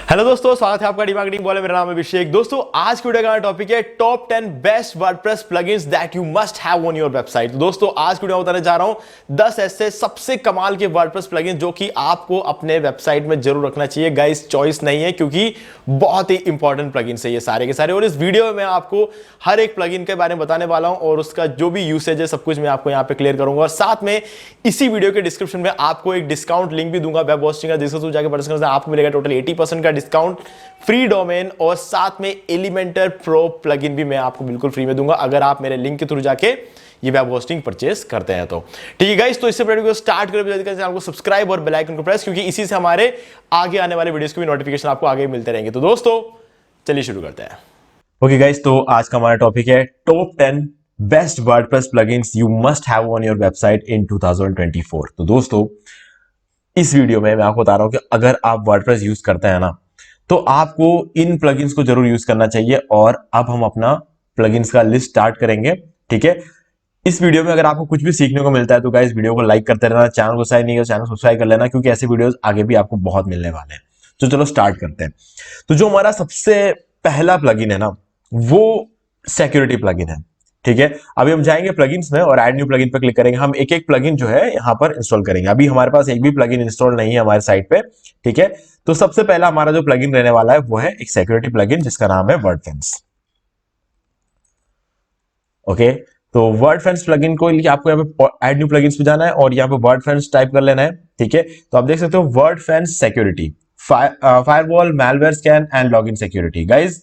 Hello दोस्तों, स्वागत है आपका डीमार्केटिंग बॉय में। मेरा नाम है अभिषेक। दोस्तों, आज की वीडियो का टॉपिक है top 10 best WordPress plugins that you must have on your website. तो दोस्तों, आज की वीडियो में बताने जा रहा हूं 10 ऐसे सबसे कमाल के वर्डप्रेस प्लगइन्स जो कि आपको अपने वेबसाइट में जरूर रखना चाहिए। गाइस, चॉइस नहीं है क्योंकि बहुत ही इंपॉर्टेंट प्लगइन्स है ये सारे के सारे। और इस वीडियो में मैं आपको हर एक प्लगइन के बारे में बताने वाला हूं और उसका जो भी यूसेज है सब कुछ मैं आपको यहां पे क्लियर करूंगा। और साथ में इसी वीडियो के डिस्क्रिप्शन में आपको एक डिस्काउंट लिंक भी दूंगा वेब होस्टिंग का, जिसको तुम जाके पढ़ सकते हो। आपको मिलेगा टोटल 80% का डिस्काउंट, फ्री डोमेन और साथ में एलिमेंटर प्रो प्लगइन भी मैं आपको बिल्कुल फ्री में दूंगा अगर आप मेरे लिंक के थ्रू जाके ये वेब होस्टिंग परचेस करते हैं। तो ठीक है गाइस, तो इससे पहले वीडियो स्टार्ट करें चैनल को सब्सक्राइब और बेल आइकन को प्रेस, क्योंकि इसी से हमारे आगे आने वाले वीडियोस के भी नोटिफिकेशन आपको आगे मिलते रहेंगे। तो दोस्तों, चलिए शुरू करते हैं। ओके गाइस, तो आज का हमारा टॉपिक है top 10 best WordPress plugins you must have on your website in 2024। तो दोस्तों, इस वीडियो में मैं आपको बता रहा हूं कि अगर आप वर्डप्रेस यूज करते हैं ना, तो आपको इन प्लगइन्स को जरूर यूज करना चाहिए। और अब हम अपना प्लगइन्स का लिस्ट स्टार्ट करेंगे। ठीक है, इस वीडियो में अगर आपको कुछ भी सीखने को मिलता है तो गाइस वीडियो को लाइक करते रहना, चैनल को सब्सक्राइब नहीं किया चैनल सब्सक्राइब कर लेना, क्योंकि ऐसे वीडियोस आगे भी आपको बहुत मिलने वाले हैं। तो चलो स्टार्ट करते हैं। तो जो हमारा सबसे पहला प्लगइन है ना, वो सिक्योरिटी प्लगइन है। ठीक है, अभी हम जाएंगे प्लगइन्स में और ऐड न्यू प्लगइन पर क्लिक करेंगे। हम एक एक प्लगइन जो है यहां पर इंस्टॉल करेंगे। अभी हमारे पास एक भी प्लगइन इंस्टॉल नहीं है हमारे साइट पे। ठीक है, तो सबसे पहला हमारा जो प्लगइन रहने वाला है वो है एक सिक्योरिटी प्लगइन जिसका नाम है वर्डफेंस। ओके, तो वर्डफेंस प्लगइन को आपको यहाँ पे ऐड न्यू प्लगइन्स पे जाना है और यहाँ पे वर्डफेंस टाइप कर लेना है। ठीक है, तो आप देख सकते हो Wordfence security, firewall, malware scan and login security. Guys,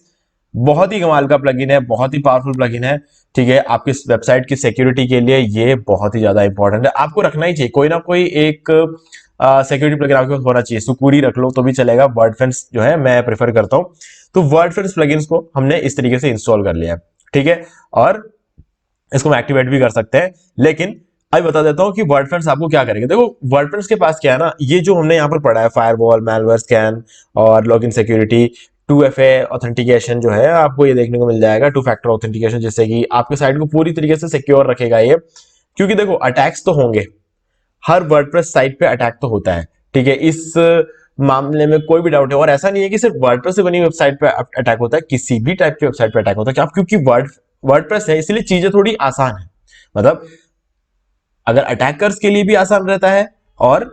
बहुत ही कमाल का प्लगइन है, बहुत ही पावरफुल प्लगइन है। ठीक है, आपकी वेबसाइट की सिक्योरिटी के लिए ये बहुत ही ज्यादा इंपॉर्टेंट है। आपको रखना ही चाहिए कोई ना कोई एक सिक्योरिटी प्लगइन आपके पास होना चाहिए। सुकूरी रख लो तो भी चलेगा, वर्डफेंस जो है मैं प्रेफर करता हूं। तो वर्डफेंस प्लगइन्स को हमने इस तरीके से इंस्टॉल कर लिया है। ठीक है, और इसको हम एक्टिवेट भी कर सकते हैं। लेकिन अभी बता देता हूं कि वर्डफेंस आपको क्या करेंगे। देखो, वर्डफेंस के पास क्या है ना, ये जो हमने यहां पर पढ़ा है फायरवॉल, मैलवेयर स्कैन और लॉगिन सिक्योरिटी, 2FA ऑथेंटिकेशन जो है आपको ये देखने को मिल जाएगा, 2 फैक्टर ऑथेंटिकेशन, जिससे कि आपके साइट को पूरी तरीके से सिक्योर रखेगा ये। क्योंकि देखो, अटैक्स तो होंगे, हर वर्डप्रेस साइट पे अटैक तो होता है। ठीक है, इस मामले में कोई भी डाउट है। और ऐसा नहीं है कि सिर्फ वर्डप्रेस से बनी वेबसाइट पे अटैक होता है, किसी भी टाइप की वेबसाइट पे अटैक होता है। क्या क्योंकि वर्डप्रेस है इसलिए चीजें थोड़ी आसान है। मतलब अगर अटैकर्स के लिए भी आसान रहता है और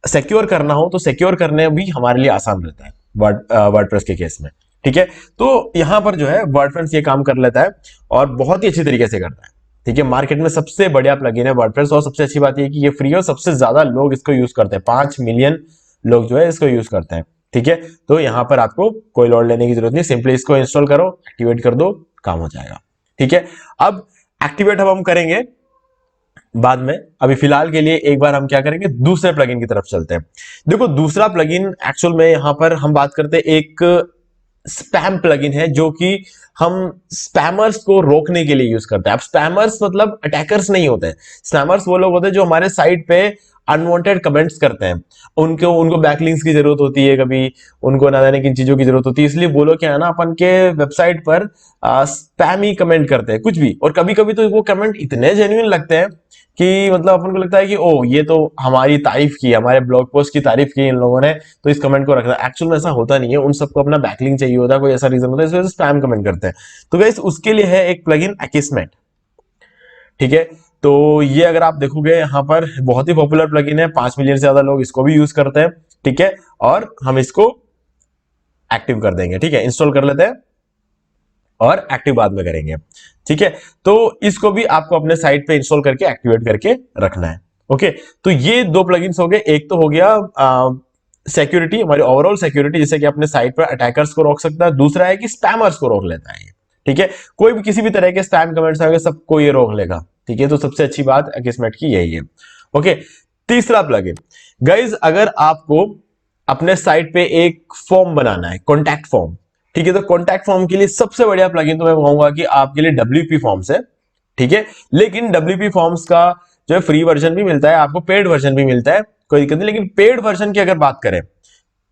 सिक्योर करना हो तो सिक्योर करने भी हमारे लिए आसान रहता है वर्डप्रेस के केस में। ठीक है, तो यहां पर जो है वर्डप्रेस ये काम कर लेता है और बहुत ही अच्छी तरीके से करता है। ठीक है, मार्केट में सबसे बढ़िया प्लगइन है वर्डप्रेस। और सबसे अच्छी बात यह कि ये फ्री है और सबसे ज्यादा लोग इसको यूज करते हैं। 5 मिलियन लोग जो है इसको यूज करते हैं। ठीक है, तो यहां पर आपको कोई लोड लेने की जरूरत नहीं, सिंपली इसको इंस्टॉल करो, एक्टिवेट कर दो, काम हो जाएगा। ठीक है, अब एक्टिवेट हम करेंगे बाद में। अभी फिलहाल के लिए एक बार हम क्या करेंगे, दूसरे प्लगइन की तरफ चलते हैं। देखो, दूसरा प्लगइन एक्चुअल में यहां पर हम बात करते हैं एक स्पैम प्लगइन है, जो कि हम स्पैमर्स को रोकने के लिए यूज करते हैं। अब स्पैमर्स मतलब अटैकर्स नहीं होते हैं। स्पैमर्स वो लोग होते हैं जो हमारे साइट पे अनवांटेड कमेंट्स करते हैं। उनको बैकलिंक्स की जरूरत होती है, कभी उनको ना जाने किन चीजों की जरूरत होती है, इसलिए वो लोग क्या है ना, अपन के वेबसाइट पर स्पैम ही कमेंट करते हैं कुछ भी। और कभी कभी तो वो कमेंट इतने जेन्युइन लगते हैं कि मतलब अपन को लगता है कि ओ, ये तो हमारी तारीफ की, हमारे ब्लॉग पोस्ट की तारीफ की इन लोगों ने, तो इस कमेंट को रखना। एक्चुअल में ऐसा होता नहीं है, उन सबको अपना बैकलिंक चाहिए होता है, कोई ऐसा रीजन होता है, इस वजह से स्पैम कमेंट करते हैं। तो गाइस, उसके लिए है एक प्लगइन अकिस्मेट। ठीक है, तो ये अगर आप देखोगे यहां पर बहुत ही पॉपुलर प्लगइन है, 5 मिलियन से ज्यादा लोग इसको भी यूज करते हैं। ठीक है, और हम इसको एक्टिव कर देंगे। ठीक है, इंस्टॉल कर लेते हैं और एक्टिव बाद में करेंगे। ठीक है, तो इसको भी आपको अपने साइट पे इंस्टॉल करके एक्टिवेट करके रखना है। ओके, तो ये दो प्लगइन्स हो गए। एक तो हो गया सिक्योरिटी, हमारी ओवरऑल सिक्योरिटी, जिससे कि अपने साइट पर अटैकर्स को रोक सकता है। दूसरा है कि स्पैमर्स को रोक लेता है। ठीक है, कोई भी किसी भी तरह के स्पैम कमेंट्स आएंगे सबको ये रोक लेगा। ठीक है, तो सबसे अच्छी बात अकिस्मेट की यही है। ओके, तीसरा प्लगइन गाइज, अगर आपको अपने साइट पे एक फॉर्म बनाना है, कॉन्टैक्ट फॉर्म। ठीक है, तो कॉन्टैक्ट फॉर्म के लिए सबसे बढ़िया प्लगइन तो मैं कहूंगा कि आपके लिए WP फॉर्म्स है। ठीक है, लेकिन WP फॉर्म्स का जो है फ्री वर्जन भी मिलता है, आपको पेड वर्जन भी मिलता है, कोई दिक्कत नहीं। लेकिन पेड वर्जन की अगर बात करें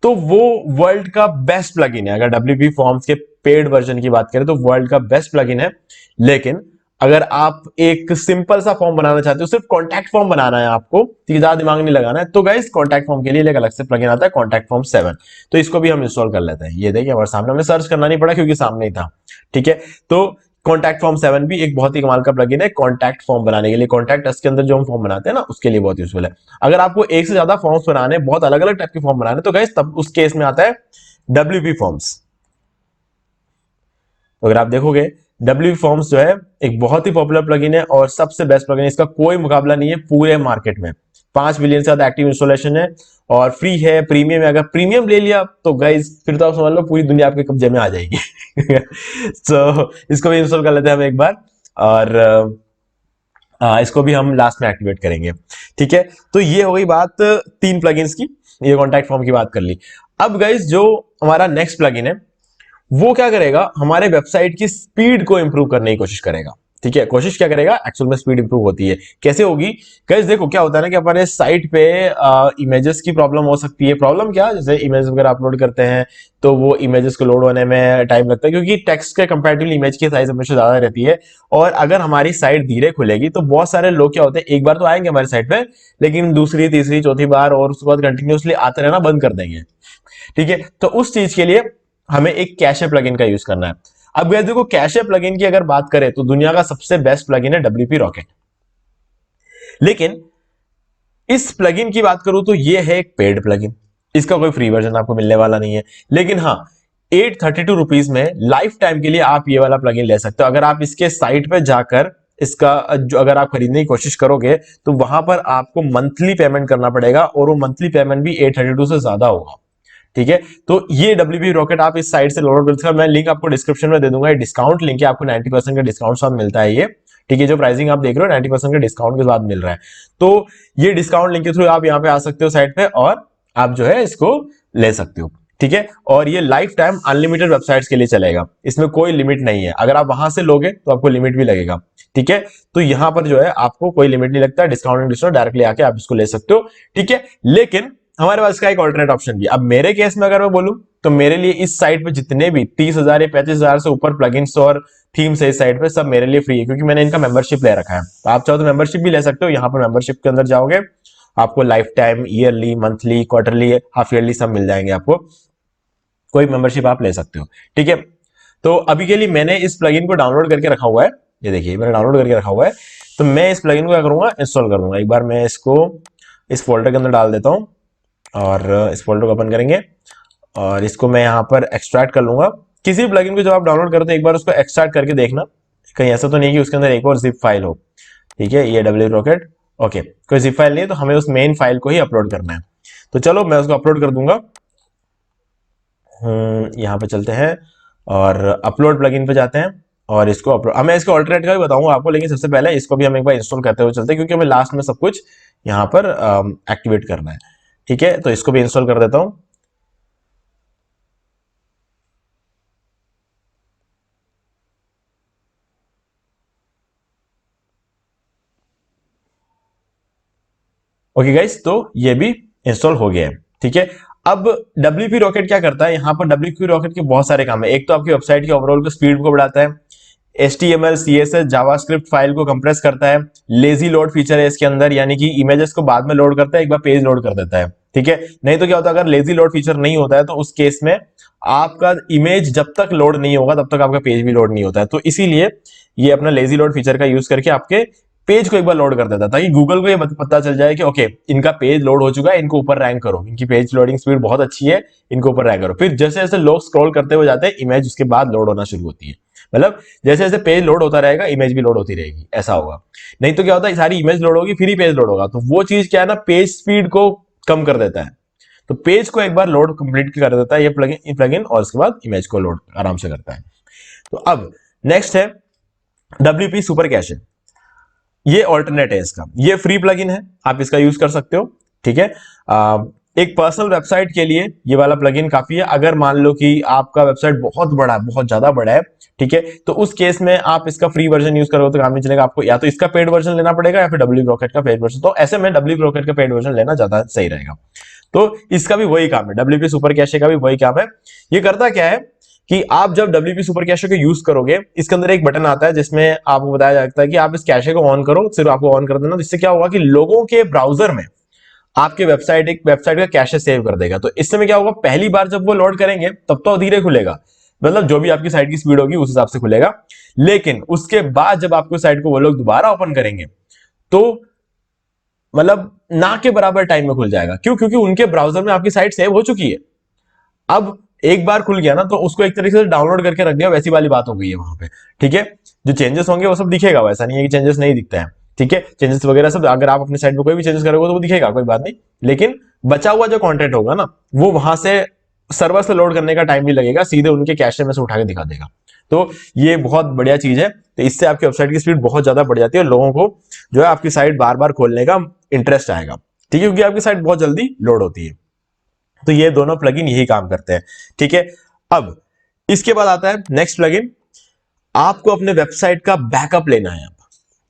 तो वो वर्ल्ड का बेस्ट प्लगइन है। अगर WP फॉर्म्स के पेड वर्जन की बात करें तो वर्ल्ड का बेस्ट प्लगइन है। लेकिन अगर आप एक सिंपल सा फॉर्म बनाना चाहते हो, सिर्फ कॉन्टैक्ट फॉर्म बनाना है आपको, ठीक है, ज्यादा दिमाग नहीं लगाना है, तो गाइस कॉन्टैक्ट फॉर्म के लिए एक अलग से प्लगइन आता है, कॉन्टैक्ट फॉर्म 7। तो इसको भी हम इंस्टॉल कर लेते हैं। ये देखिए हमारे सामने, हमें सर्च करना नहीं पड़ा क्योंकि सामने ही था। ठीक है, तो कॉन्टैक्ट फॉर्म 7 भी एक बहुत ही कमाल का प्लगइन है कॉन्टैक्ट फॉर्म बनाने के लिए। कॉन्टैक्ट अस के अंदर जो हम फॉर्म बनाते हैं ना, उसके लिए बहुत यूजफुल है। अगर आपको एक से ज्यादा फॉर्म्स बनाने, बहुत अलग अलग टाइप के फॉर्म बनाने, तो गाइस तब उस केस में आता है WP फॉर्म्स। तो अगर आप देखोगे, WP फॉर्म्स जो है एक बहुत ही पॉपुलर प्लगइन है और सबसे बेस्ट प्लगइन है, इसका कोई मुकाबला नहीं है पूरे मार्केट में। 5 मिलियन से ज्यादा एक्टिव इंस्टॉलेशन है और फ्री है। प्रीमियम है, अगर प्रीमियम ले लिया तो गाइस फिर तो आप समझ लो पूरी दुनिया आपके कब्जे में आ जाएगी। तो इसको भी इंस्टॉल कर लेते हैं हम एक बार, और इसको भी हम लास्ट में एक्टिवेट करेंगे। ठीक है, तो ये हो गई बात 3 प्लगइन्स की, ये कॉन्टैक्ट फॉर्म की बात कर ली। अब गाइस जो हमारा नेक्स्ट प्लगइन है, वो क्या करेगा, हमारे वेबसाइट की स्पीड को इंप्रूव करने की कोशिश करेगा। ठीक है, कोशिश क्या करेगा, एक्चुअल में स्पीड इंप्रूव होती है, कैसे होगी गाइस? देखो क्या होता है ना कि हमारे साइट पे इमेजेस की प्रॉब्लम हो सकती है। प्रॉब्लम क्या, जैसे इमेज वगैरह अपलोड करते हैं तो वो इमेजेस को लोड होने में टाइम लगता है, क्योंकि टेक्स्ट के कंपैरेटिवली इमेज की साइज हमेशा ज्यादा रहती है। और अगर हमारी साइट धीरे खुलेगी तो बहुत सारे लोग क्या होते हैं, एक बार तो आएंगे हमारी साइट पे, लेकिन दूसरी तीसरी चौथी बार और उसके बाद कंटिन्यूसली आते रहना बंद कर देंगे। ठीक है, तो उस चीज के लिए हमें एक कैशे प्लगइन का यूज करना है। अब गाइस देखो, कैशे प्लगइन की अगर बात करें तो दुनिया का सबसे बेस्ट प्लगइन है WP रॉकेट। लेकिन इस प्लगइन की बात करूं तो ये है एक पेड प्लगइन, इसका कोई फ्री वर्जन आपको मिलने वाला नहीं है। लेकिन हाँ, 832 में लाइफ टाइम के लिए आप ये वाला प्लगइन ले सकते हो। अगर आप इसके साइट पे जाकर इसका जो अगर आप खरीदने की कोशिश करोगे तो वहां पर आपको मंथली पेमेंट करना पड़ेगा, और वो मंथली पेमेंट भी 832 से ज्यादा होगा। ठीक है, तो ये WP रॉकेट आप इस साइट से डाउनलोड कर सकते हैं। मैं लिंक आपको डिस्क्रिप्शन में दे दूंगा, ये डिस्काउंट लिंक है, आपको 90% का डिस्काउंट साथ मिलता है ये। ठीक है, जो प्राइसिंग आप देख रहे हो 90% के डिस्काउंट के साथ मिल रहा है। तो ये डिस्काउंट लिंक के थ्रू आप यहाँ पे आ सकते हो साइट पे, और आप जो है इसको ले सकते हो। ठीक है, और ये लाइफ टाइम अनलिमिटेड वेबसाइट्स के लिए चलेगा, इसमें कोई लिमिट नहीं है। अगर आप वहां से लोगे तो आपको लिमिट भी लगेगा। ठीक है, तो यहां पर जो है आपको कोई लिमिट नहीं लगता, डिस्काउंट डायरेक्टली आके आप इसको ले सकते हो। ठीक है, लेकिन हमारे पास का एक ऑल्टरनेट ऑप्शन भी। अब मेरे केस में अगर मैं बोलूं तो मेरे लिए इस साइट पे जितने भी 30,000 या 35,000 से ऊपर प्लगइन्स और थीम्स है इस साइट पे, सब मेरे लिए फ्री है, क्योंकि मैंने इनका मेंबरशिप ले रखा है। तो आप चाहो तो मेंबरशिप भी ले सकते हो। यहाँ पर मेंबरशिप के अंदर जाओगे, आपको life time, yearly, monthly, quarterly, half yearly सब मिल जाएंगे आपको, कोई मेंबरशिप आप ले सकते हो। ठीक है, तो अभी के लिए मैंने इस प्लगइन को डाउनलोड करके रखा हुआ है, ये देखिए मैंने डाउनलोड करके रखा हुआ है। तो मैं इस प्लगइन को क्या करूंगा, इंस्टॉल कर दूंगा। एक बार मैं इसको इस फोल्डर के अंदर डाल देता हूं, और इस फोल्डर को ओपन करेंगे, और इसको मैं यहाँ पर एक्सट्रैक्ट कर लूंगा। किसी भी प्लगइन को जब आप डाउनलोड करते हैं एक बार उसको एक्सट्रैक्ट करके देखना, कहीं ऐसा तो नहीं कि उसके अंदर एक और जिप फाइल हो। ठीक है, ये WP रॉकेट, ओके, कोई जिप फाइल नहीं है, तो हमें उस मेन फाइल को ही अपलोड करना है। तो चलो मैं उसको अपलोड कर दूंगा। यहाँ पे चलते हैं और अपलोड प्लगइन पे जाते हैं, और इसको अपलोड, मैं इसको ऑल्टरनेट का भी बताऊंगा आपको, लेकिन सबसे पहले इसको भी हम एक बार इंस्टॉल करते हुए चलते हैं, क्योंकि हमें लास्ट में सब कुछ यहाँ पर एक्टिवेट करना है। ठीक है, तो इसको भी इंस्टॉल कर देता हूं। ओके गाइस, तो ये भी इंस्टॉल हो गया है। ठीक है, अब WP रॉकेट क्या करता है, यहाँ पर WP रॉकेट के बहुत सारे काम है। एक तो आपकी वेबसाइट की ओवरऑल की स्पीड को बढ़ाता है, HTML, CSS, जावास्क्रिप्ट फाइल को कंप्रेस करता है, लेजी लोड फीचर है इसके अंदर, यानी कि इमेजेस को बाद में लोड करता है, एक बार पेज लोड कर देता है। ठीक है, नहीं तो क्या होता है, अगर लेजी लोड फीचर नहीं होता है तो उस केस में आपका इमेज जब तक लोड नहीं होगा तब तक आपका पेज भी लोड नहीं होता है। तो इसीलिए ये अपना लेजी लोड फीचर का यूज करके आपके पेज को एक बार लोड कर देता है, ताकि गूगल को ये पता चल जाए कि ओके इनका पेज लोड हो चुका है, इनको ऊपर रैंक करो, इनकी पेज लोडिंग स्पीड बहुत अच्छी है, इनको ऊपर रैंक करो। फिर जैसे जैसे लोग स्क्रॉल करते हुए जाते हैं, इमेज उसके बाद लोड होना शुरू होती है। मतलब जैसे जैसे पेज लोड होता रहेगा, इमेज भी लोड होती रहेगी, ऐसा होगा। नहीं तो क्या होता है, सारी इमेज लोड होगी फिर ही पेज लोड होगा, तो वो चीज क्या है ना, पेज स्पीड को कम कर देता है। तो पेज को एक बार लोड कंप्लीट कर देता है ये प्लगइन, और उसके बाद इमेज को लोड आराम से करता है। तो अब नेक्स्ट है WP सुपर कैशे। ये ऑल्टरनेट है इसका, ये फ्री प्लगइन है, आप इसका यूज कर सकते हो। ठीक है, एक पर्सनल वेबसाइट के लिए ये वाला प्लगइन काफी है। अगर मान लो कि आपका वेबसाइट बहुत बड़ा है, बहुत ज्यादा बड़ा है, ठीक है, तो उस केस में आप इसका फ्री वर्जन यूज करोगे तो काम नहीं चलेगा, आपको या तो इसका पेड वर्जन लेना पड़ेगा या फिर WP रॉकेट का पेड वर्जन। तो ऐसे में WP रॉकेट का पेड वर्जन लेना ज्यादा सही रहेगा। तो इसका भी वही काम है, WP सुपर कैशे का भी वही काम है। ये करता क्या है कि आप जब WP सुपर कैशे को यूज करोगे, इसके अंदर एक बटन आता है जिसमें आपको बताया जाता है कि आप इस कैशे को ऑन करो, सिर्फ आपको ऑन कर देना। तो इससे क्या होगा कि लोगों के ब्राउजर में आपके एक वेबसाइट का कैशे सेव कर देगा। तो इस समय क्या होगा, पहली बार जब वो लोड करेंगे तब तो धीरे खुलेगा, मतलब जो भी आपकी साइट की स्पीड होगी उस हिसाब से खुलेगा, लेकिन उसके बाद जब आपको साइट को वो लोग दोबारा ओपन करेंगे तो मतलब ना के बराबर टाइम में खुल जाएगा। क्यों? क्योंकि उनके ब्राउजर में आपकी साइट सेव हो चुकी है। अब एक बार खुल गया ना तो उसको एक तरीके से डाउनलोड करके रख दिया, वैसी वाली बात हो गई है वहां पे। ठीक है, जो चेंजेस होंगे वो सब दिखेगा, वैसा नहीं है कि चेंजेस नहीं दिखता है। ठीक है, चेंजेस वगैरह सब अगर आप अपने साइट पे कोई भी चेंजेस करोगे तो वो दिखेगा, कोई बात नहीं, लेकिन बचा हुआ जो कंटेंट होगा ना वो वहां से सर्वर से लोड करने का टाइम भी लगेगा, सीधे उनके कैशे में से उठा के दिखा देगा। तो ये बहुत बढ़िया चीज है। तो इससे आपकी वेबसाइट की स्पीड बहुत ज्यादा बढ़ जाती है और लोगों को जो है आपकी साइट बार बार खोलने का इंटरेस्ट आएगा। ठीक है, क्योंकि आपकी साइट बहुत जल्दी लोड होती है। तो ये दोनों प्लगइन यही काम करते हैं। ठीक है, अब इसके बाद आता है नेक्स्ट प्लगइन। आपको अपने वेबसाइट का बैकअप लेना है अब,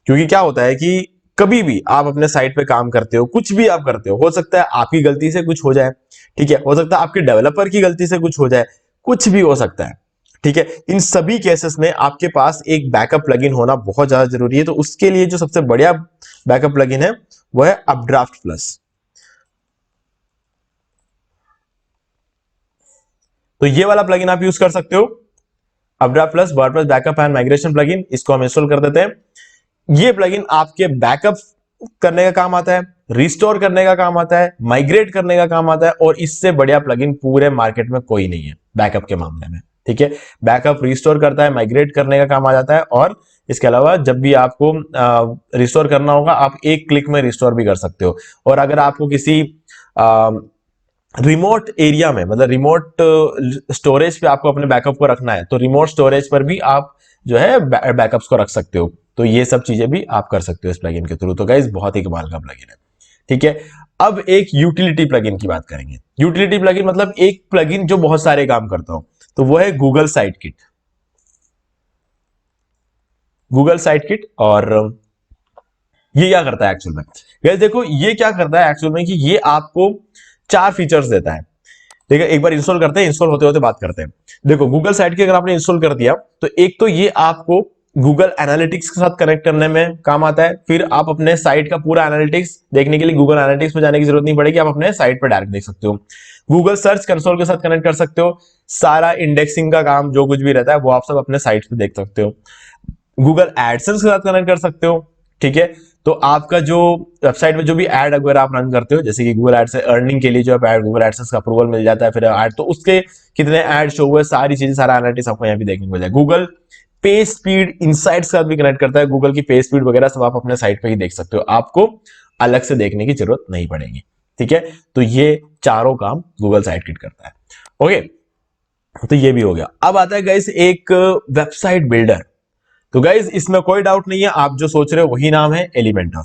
क्योंकि क्या होता है कि कभी भी आप अपने साइट पे काम करते हो, कुछ भी आप करते हो सकता है आपकी गलती से कुछ हो जाए। ठीक है, हो सकता है आपके डेवलपर की गलती से कुछ हो जाए, कुछ भी हो सकता है। ठीक है, इन सभी केसेस में आपके पास एक बैकअप प्लगइन होना बहुत ज्यादा जरूरी है। तो उसके लिए जो सबसे बढ़िया बैकअप प्लगइन है वो है अपड्राफ्ट प्लस। तो ये वाला प्लगइन आप यूज कर सकते हो, updraft plus WordPress backup and migration plugin. इसको हम इंस्टॉल कर देते हैं। ये प्लगइन आपके बैकअप करने का काम आता है, रिस्टोर करने का काम आता है, माइग्रेट करने का काम आता है, और इससे बढ़िया प्लगइन पूरे मार्केट में कोई नहीं है बैकअप के मामले में। ठीक है, बैकअप रिस्टोर करता है, माइग्रेट करने का काम आ जाता है, और इसके अलावा जब भी आपको रिस्टोर करना होगा आप एक क्लिक में रिस्टोर भी कर सकते हो। और अगर आपको किसी रिमोट एरिया में, मतलब रिमोट स्टोरेज पे आपको अपने बैकअप को रखना है, तो रिमोट स्टोरेज पर भी आप जो है बैकअप्स को रख सकते हो। तो ये सब चीजें भी आप कर सकते हो इस प्लगइन के थ्रू। तो गाइस बहुत ही कमाल का प्लगइन है। ठीक है, अब एक यूटिलिटी प्लगइन की बात करेंगे। यूटिलिटी प्लगइन मतलब एक प्लगइन जो बहुत सारे काम करता हो, तो वो है Google site kit. Google site kit, और ये क्या करता है एक्चुअल में? गाइस देखो ये क्या करता है एक्चुअल में कि ये आपको 4 फीचर्स देता है। ठीक है, एक बार इंस्टॉल करते हैं, इंस्टॉल होते होते बात करते हैं। देखो गूगल साइट की अगर आपने इंस्टॉल कर दिया तो एक तो ये आपको गूगल एनालिटिक्स के साथ कनेक्ट करने में काम आता है। फिर आप अपने साइट का पूरा एनालिटिक्स देखने के लिए गूगल एनालिटिक्स में जाने की जरूरत नहीं पड़ेगी, आप अपने साइट पर डायरेक्ट देख सकते हो। गूगल सर्च कंसोल के साथ कनेक्ट कर सकते हो, सारा इंडेक्सिंग का काम जो कुछ भी रहता है वो आप सब अपने साइट पे देख सकते हो। गूगल एडसेंस के साथ कनेक्ट कर सकते हो। ठीक है, तो आपका जो वेबसाइट में जो भी एड अगर आप रन करते हो, जैसे कि गूगल एड से अर्निंग के लिए जो है गूगल एडसेंस का अप्रूवल मिल जाता है, फिर एड तो उसके कितने एड शो हुए, सारी चीजें, सारा एनालिटिक्स आपको यहाँ भी देखने को मिल जाए। गूगल पेज स्पीड इनसाइट्स के साथ भी कनेक्ट करता है, गूगल की पेज स्पीड वगैरह सब आप अपने साइट पे ही देख सकते हो, आपको अलग से देखने की जरूरत नहीं पड़ेगी। ठीक है, तो ये चारों काम गूगल साइट किट करता है। ओके, तो ये भी हो गया। अब आता है गाइस एक वेबसाइट बिल्डर। तो गाइज इसमें कोई डाउट नहीं है, आप जो सोच रहे हो वही नाम है एलिमेंटर।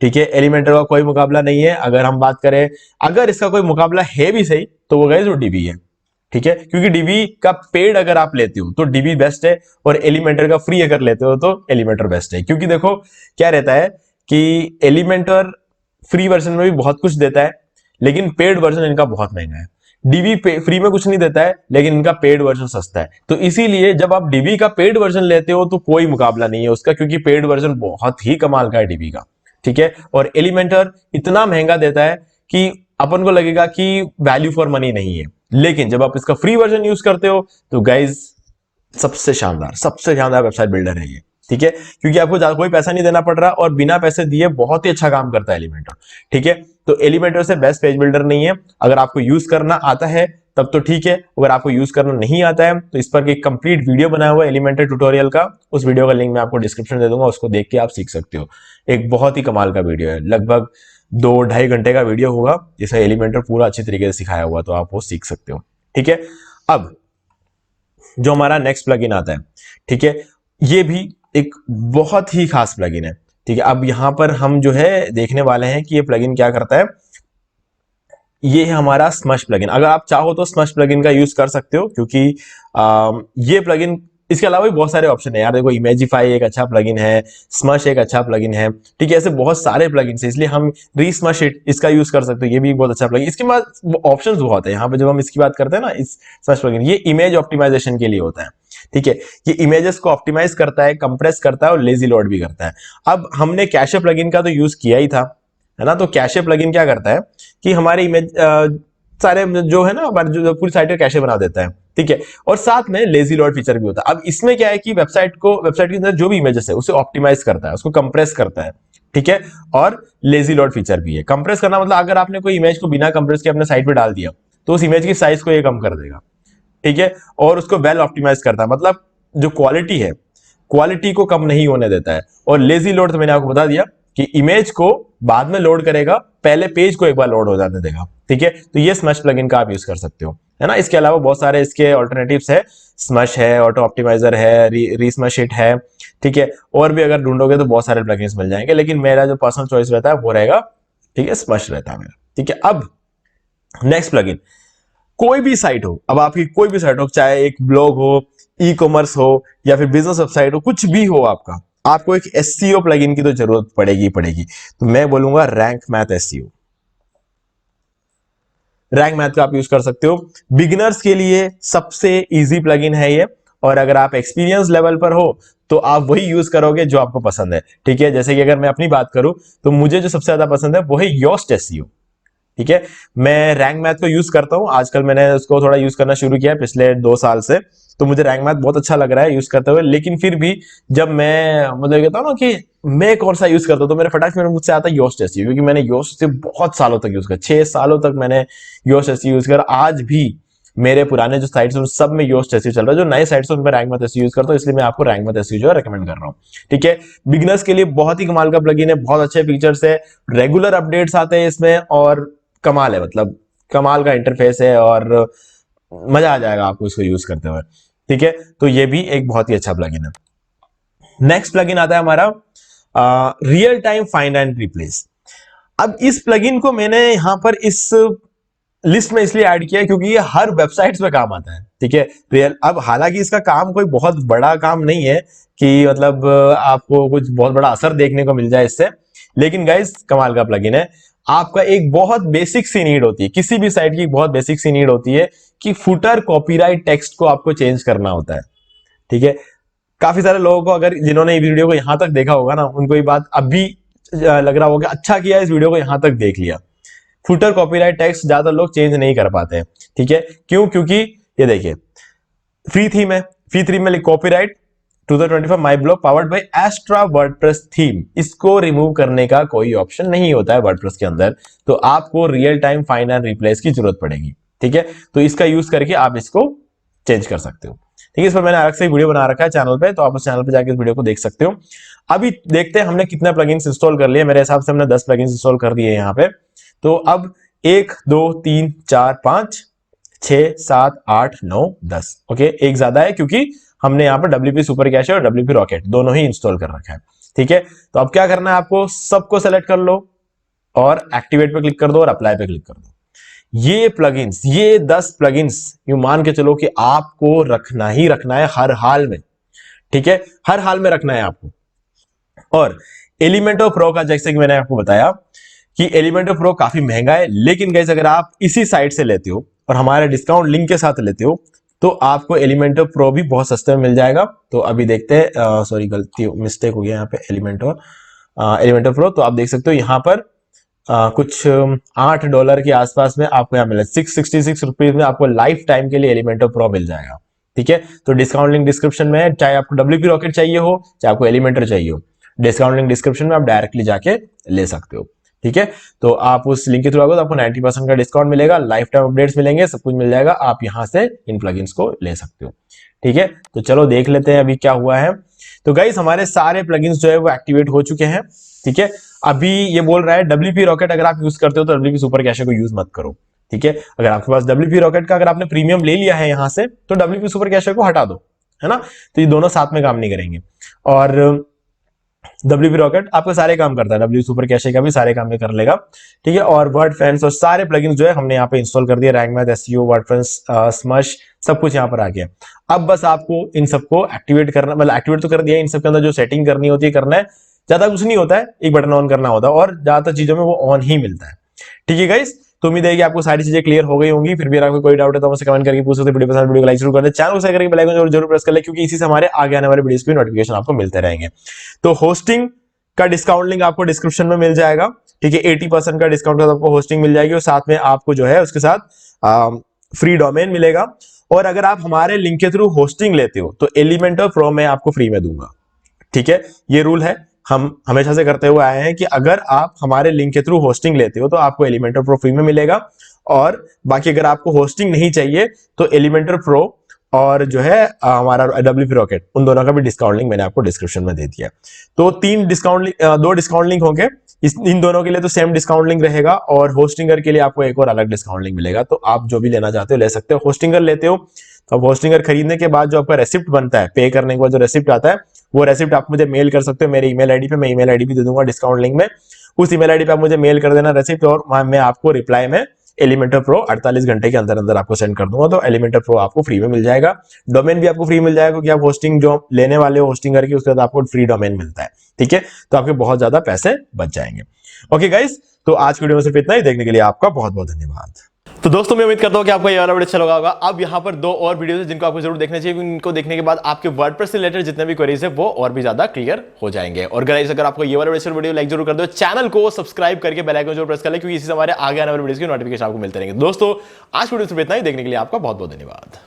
ठीक है, एलिमेंटर का कोई मुकाबला नहीं है। अगर हम बात करें, अगर इसका कोई मुकाबला है भी सही तो वो गाइज वो डीबी है। ठीक है, क्योंकि डीबी का पेड अगर आप लेते हो तो डीबी बेस्ट है, और एलिमेंटर का फ्री अगर लेते हो तो एलिमेंटर बेस्ट है। क्योंकि देखो क्या रहता है कि एलिमेंटर फ्री वर्जन में भी बहुत कुछ देता है, लेकिन पेड वर्जन इनका बहुत महंगा है। डीबी फ्री में कुछ नहीं देता है, लेकिन इनका पेड वर्जन सस्ता है। तो इसीलिए जब आप डीबी का पेड वर्जन लेते हो तो कोई मुकाबला नहीं है उसका, क्योंकि पेड वर्जन बहुत ही कमाल का है डीबी का। ठीक है, और एलिमेंटर इतना महंगा देता है कि अपन को लगेगा कि वैल्यू फॉर मनी नहीं है, लेकिन जब आप इसका फ्री वर्जन यूज करते हो तो गाइज सबसे शानदार वेबसाइट बिल्डर है ये। ठीक है, क्योंकि आपको ज्यादा कोई पैसा नहीं देना पड़ रहा, और बिना पैसे दिए बहुत ही अच्छा काम करता है एलिमेंटर। ठीक है, तो एलिमेंटर से बेस्ट पेज बिल्डर नहीं है। अगर आपको यूज करना आता है तब तो ठीक है, अगर आपको यूज करना नहीं आता है तो इस पर एक कंप्लीट वीडियो बनाया हुआ है एलिमेंटर ट्यूटोरियल का, उस वीडियो का लिंक मैं आपको डिस्क्रिप्शन दे दूंगा, उसको देख के आप सीख सकते हो। एक बहुत ही कमाल का वीडियो है, लगभग 2-2.5 घंटे का वीडियो होगा जिसमें एलिमेंटर पूरा अच्छी तरीके से सिखाया हुआ, तो आप वो सीख सकते हो। ठीक है, अब जो हमारा नेक्स्ट प्लगइन आता है, ठीक है, ये भी एक बहुत ही खास प्लगइन है। ठीक है, अब यहां पर हम जो है देखने वाले हैं कि ये प्लगइन क्या करता है। ये है हमारा स्मश प्लगइन। अगर आप चाहो तो स्मश प्लगइन का यूज कर सकते हो, क्योंकि ये प्लगइन इसके अलावा भी बहुत सारे ऑप्शन है यार, देखो इमेजिफाई एक अच्छा प्लगइन है, स्मश एक अच्छा प्लगइन है, ठीक है, ऐसे बहुत सारे प्लगइन्स है, इसलिए हम रीस्मश इट इसका यूज कर सकते हो, ये भी बहुत अच्छा प्लगइन। इसके बाद ऑप्शंस बहुत है यहाँ पे, जब हम इसकी बात करते हैं ना, इस स्मश प्लगइन, ये इमेज ऑप्टिमाइजेशन के लिए होता है, ठीक है, ये इमेजेस को ऑप्टिमाइज करता है, कंप्रेस करता है और लेजी लोड भी करता है। अब हमने कैशे प्लगइन का तो यूज किया ही था, है ना, तो कैशे प्लगइन क्या करता है कि हमारे इमेज सारे जो है ना, हमारे जो पूरी साइट का कैशे बना देता है, ठीक है, और साथ में लेजी लोड फीचर भी होता है। अब इसमें क्या है कि वेबसाइट के अंदर जो भी इमेजेस है उसे ऑप्टिमाइज करता है, उसको कंप्रेस करता है, ठीक है, और लेजी लोड फीचर भी है। कंप्रेस करना मतलब अगर आपने कोई इमेज को बिना कंप्रेस के अपने साइट पे डाल दिया तो उस इमेज की साइज को ये कम कर देगा, ठीक है, और उसको वेल ऑप्टिमाइज करता है, मतलब जो क्वालिटी है, क्वालिटी को कम नहीं होने देता है। और लेजी लोड तो मैंने आपको बता दिया कि इमेज को बाद में लोड करेगा, पहले पेज को एक बार लोड हो जाने देगा, ठीक है, तो ये स्मश प्लगइन का आप यूज कर सकते हो, है ना। इसके अलावा बहुत सारे इसके ऑल्टरनेटिव्स है, स्मश है, ऑटो ऑप्टिमाइजर है, रीस्मश इट है, ठीक है, और भी अगर ढूंढोगे तो बहुत सारे प्लगइन्स मिल जाएंगे, लेकिन मेरा जो पर्सनल चॉइस रहता है वो रहेगा, ठीक है, स्मश रहता है मेरा, ठीक है। अब नेक्स्ट प्लगइन, कोई भी साइट हो, अब आपकी कोई भी साइट हो, चाहे एक ब्लॉग हो, ई कॉमर्स हो, या फिर बिजनेस वेबसाइट हो, कुछ भी हो आपका, आपको एक एसईओ प्लगइन की तो जरूरत पड़ेगी। तो मैं बोलूंगा rank math SEO. Rank math का आप यूज कर सकते हो, बिगिनर्स के लिए सबसे इजी प्लगइन है ये, और अगर आप एक्सपीरियंस लेवल पर हो तो आप वही यूज करोगे जो आपको पसंद है, ठीक है। जैसे कि अगर मैं अपनी बात करूं तो मुझे जो सबसे ज्यादा पसंद है वो है योस्ट एसईओ, ठीक है। मैं रैंक मैथ को यूज करता हूं, आजकल मैंने उसको थोड़ा यूज करना शुरू किया है पिछले 2 साल से, तो मुझे रैंक मैथ बहुत अच्छा लग रहा है यूज करते हुए। लेकिन फिर भी जब मैं मतलब कहता हूं ना कि मैं कौन सा यूज करता हूं, तो मेरे फटाक से मुझसे आता है योस्ट एसईओ, क्योंकि मैंने योस्ट से बहुत सालों तक यूज किया, 6 सालों तक मैंने योस्ट एसईओ यूज किया। आज भी मेरे पुराने जो साइट्स हैं सब में योस्ट एसईओ चल रहा है, जो नए साइट्स हैं उनमें रैंक मैथ एसईओ यूज करता हूं, इसलिए मैं आपको रैंक मैथ एसईओ जो है रेकमेंड कर रहा हूं, ठीक है। बिगिनर्स के लिए बहुत ही कमाल का प्लगइन है, बहुत अच्छे फीचर्स है, रेगुलर अपडेट्स आते हैं इसमें, और कमाल है, मतलब कमाल का इंटरफेस है, और मजा आ जाएगा आपको इसको यूज करते हुए, ठीक है। तो ये भी एक बहुत ही अच्छा प्लगइन है। नेक्स्ट प्लगइन आता है हमारा real time find and replace. अब इस प्लगइन को मैंने यहां पर इस लिस्ट में इसलिए ऐड किया क्योंकि ये हर वेबसाइट्स पे काम आता है, ठीक है। रियल, अब हालांकि इसका काम कोई बहुत बड़ा काम नहीं है कि मतलब आपको कुछ बहुत बड़ा असर देखने को मिल जाए इससे, लेकिन गाइस कमाल का प्लगइन है। आपका एक बहुत बेसिक सी नीड होती है, किसी भी साइट की बहुत बेसिक सी नीड होती है कि फुटर कॉपीराइट टेक्स्ट को आपको चेंज करना होता है, ठीक है। काफी सारे लोगों को, अगर जिन्होंने इस वीडियो को यहां तक देखा होगा ना, उनको ये बात अभी लग रहा होगा अच्छा किया इस वीडियो को यहां तक देख लिया। फुटर कॉपीराइट टेक्स्ट ज्यादा लोग चेंज नहीं कर पाते हैं, ठीक है, क्यों? क्योंकि ये देखिए फ्री थीम है, फ्री थीम में copyright 2025 my blog powered by Astra WordPress theme, इसको रिमूव करने का कोई ऑप्शन नहीं होता है वर्डप्रेस के अंदर, तो आपको real time find and replace की जरूरत पड़ेगी, ठीक है। तो इसका यूज करके आप इसको चेंज कर सकते हो, ठीक है। इस पर मैंने अलग से वीडियो बना रखा है चैनल पे, तो आप उस चैनल पे जाकर इस वीडियो को देख सकते हो। अभी देखते हैं हमने कितना प्लगइन्स इंस्टॉल कर लिए, मेरे हिसाब से हमने 10 प्लगइन्स इंस्टॉल कर दिए यहाँ पे। तो अब 1 2 3 4 5 6 7 8 9 10, ओके, एक ज्यादा है क्योंकि हमने यहाँ पर WP सुपर कैशे और WP रॉकेट दोनों ही इंस्टॉल कर रखा है, ठीक है। तो अब क्या करना है, आपको सबको सेलेक्ट कर लो और एक्टिवेट पे क्लिक कर दो और अप्लाई पे क्लिक कर दो। ये प्लगइन्स, ये 10 प्लगइन्स यू मान के चलो कि आपको रखना ही रखना है हर हाल में, ठीक है, हर हाल में रखना है आपको। और एलिमेंटो प्रो का, जैसे कि मैंने आपको बताया कि एलिमेंटो प्रो काफी महंगा है, लेकिन गाइस अगर आप इसी साइट से लेते हो और हमारे डिस्काउंट लिंक के साथ लेते हो तो आपको एलिमेंटो प्रो भी बहुत सस्ते में मिल जाएगा। तो अभी देखते हैं, सॉरी गलती मिस्टेक हो गया यहाँ पे, एलिमेंटो प्रो, तो आप देख सकते हो यहाँ पर कुछ $8 के आसपास में आपको यहाँ मिला, 666 रुपीज में आपको लाइफ टाइम के लिए एलिमेंटो प्रो मिल जाएगा, ठीक है। तो डिस्काउंट लिंक डिस्क्रिप्शन में है, चाहे आपको WP रॉकेट चाहिए हो चाहे आपको एलिमेंटर चाहिए हो, डिस्काउंट लिंक डिस्क्रिप्शन में आप डायरेक्टली जाके ले सकते हो, ठीक है। तो आप उस लिंक के थ्रू आओगे तो आपको 90% का डिस्काउंट मिलेगा, लाइफ टाइम अपडेट्स मिलेंगे, सब कुछ मिल जाएगा, आप यहां से इन प्लगइन्स को ले सकते हो, ठीक है। तो चलो देख लेते हैं अभी क्या हुआ है। तो गाइस हमारे सारे प्लगइन्स जो है वो एक्टिवेट हो चुके हैं, ठीक है। अभी ये बोल रहा है WP रॉकेट अगर आप यूज करते हो तो WP सुपर कैशे को यूज मत करो, ठीक है। अगर आपके पास WP रॉकेट का अगर आपने प्रीमियम ले लिया है यहां से तो WP सुपर कैशे को हटा दो, है ना, तो ये दोनों साथ में काम नहीं करेंगे। और WP रॉकेट आपके सारे काम करता है, W सुपर कैशे का भी सारे काम ये कर लेगा, ठीक है। और वर्ड फैंस और सारे प्लगइन्स जो है हमने यहाँ पे इंस्टॉल कर दिया, rank math, SEO, WordPress, smudge, सब कुछ यहाँ पर आ गया। अब बस आपको इन सबको एक्टिवेट करना, मतलब एक्टिवेट तो कर दिया, इन सब के अंदर जो सेटिंग करनी होती है करना है, ज्यादा कुछ नहीं होता है, एक बटन ऑन करना होता है और ज्यादातर चीजों में वो ऑन ही मिलता है, ठीक है गाइस। तो उम्मीद है कि आपको सारी चीजें क्लियर हो गई होंगी। फिर भी अगर आपको कोई डाउट है तो मुझसे कमेंट करके पूछ सकते हैं। वीडियो पसंद, वीडियो को लाइक जरूर कर दे, चैनल को सब्सक्राइब करके बेल आइकन जरूर प्रेस कर ले, क्योंकि इसी से हमारे आगे आने वाले वीडियोस की नोटिफिकेशन आपको मिलते रहेंगे। तो होस्टिंग का डिस्काउंट लिंक आपको डिस्क्रिप्शन में मिल जाएगा, ठीक है। 80% का डिस्काउंट आपको होस्टिंग मिल जाएगी और साथ में आपको जो है उसके साथ फ्री डोमेन मिलेगा। और अगर आप हमारे लिंक के थ्रू होस्टिंग लेते हो तो एलिमेंटर प्रो मैं आपको फ्री में दूंगा, ठीक है। ये रूल है, हम हमेशा से करते हुए आए हैं कि अगर आप हमारे लिंक के थ्रू होस्टिंग लेते हो तो आपको एलिमेंटर प्रो फ्री में मिलेगा। और बाकी अगर आपको होस्टिंग नहीं चाहिए तो एलिमेंटर प्रो और जो है हमारा WP रॉकेट, उन दोनों का भी डिस्काउंट लिंक मैंने आपको डिस्क्रिप्शन में दे दिया। तो दो डिस्काउंट लिंक होंगे, इन दोनों के लिए तो सेम डिस्काउंट लिंक रहेगा, और होस्टिंगर के लिए आपको एक और अलग डिस्काउंट लिंक मिलेगा। तो आप जो भी लेना चाहते हो ले सकते हो। होस्टिंगर लेते हो तो होस्टिंगर खरीदने के बाद जो आपका रेसिप्ट बनता है, पे करने के बाद जो रेसिप्ट आता है, वो रेसिप्ट आप मुझे मेल कर सकते हो मेरे ईमेल आईडी पे। मैं ईमेल आईडी भी दे दूंगा डिस्काउंट लिंक में। उस ईमेल आईडी पे आप मुझे मेल कर देना रेसिप्ट, और मैं आपको रिप्लाई में एलिमेंटर प्रो 48 घंटे के अंदर अंदर आपको सेंड कर दूंगा। तो एलिमेंटर प्रो आपको फ्री में मिल जाएगा। डोमेन भी आपको फ्री मिल जाएगा, क्योंकि आप होस्टिंग जो लेने वाले हो होस्टिंगर की, उसके बाद आपको फ्री डोमेन मिलता है, ठीक है। तो आपके बहुत ज्यादा पैसे बच जाएंगे। ओके गाइस, तो आज की वीडियो में सिर्फ इतना ही। देखने के लिए आपका बहुत बहुत धन्यवाद। तो दोस्तों मैं उम्मीद करता हूं कि आपको ये वाला वीडियो अच्छा लगा होगा। अब यहाँ पर 2 और वीडियोस हैं जिनको आपको जरूर देखना चाहिए। इनको देखने के बाद आपके वर्डप्रेस से रिलेटेड जितने भी क्वेरीज है वो और भी ज्यादा क्लियर हो जाएंगे। और गाइस अगर आपको ये वाला वीडियो लाइक जरूर कर दो, चैनल को सब्सक्राइब करके बेल आइकन जरूर प्रेस कर ले, क्योंकि इसी से हमारे आगे आने वाले वीडियोस की नोटिफिकेशन आपको मिलते रहेंगे। दोस्तों आज वीडियो सिर्फ इतना ही। देखने के लिए आपका बहुत बहुत धन्यवाद।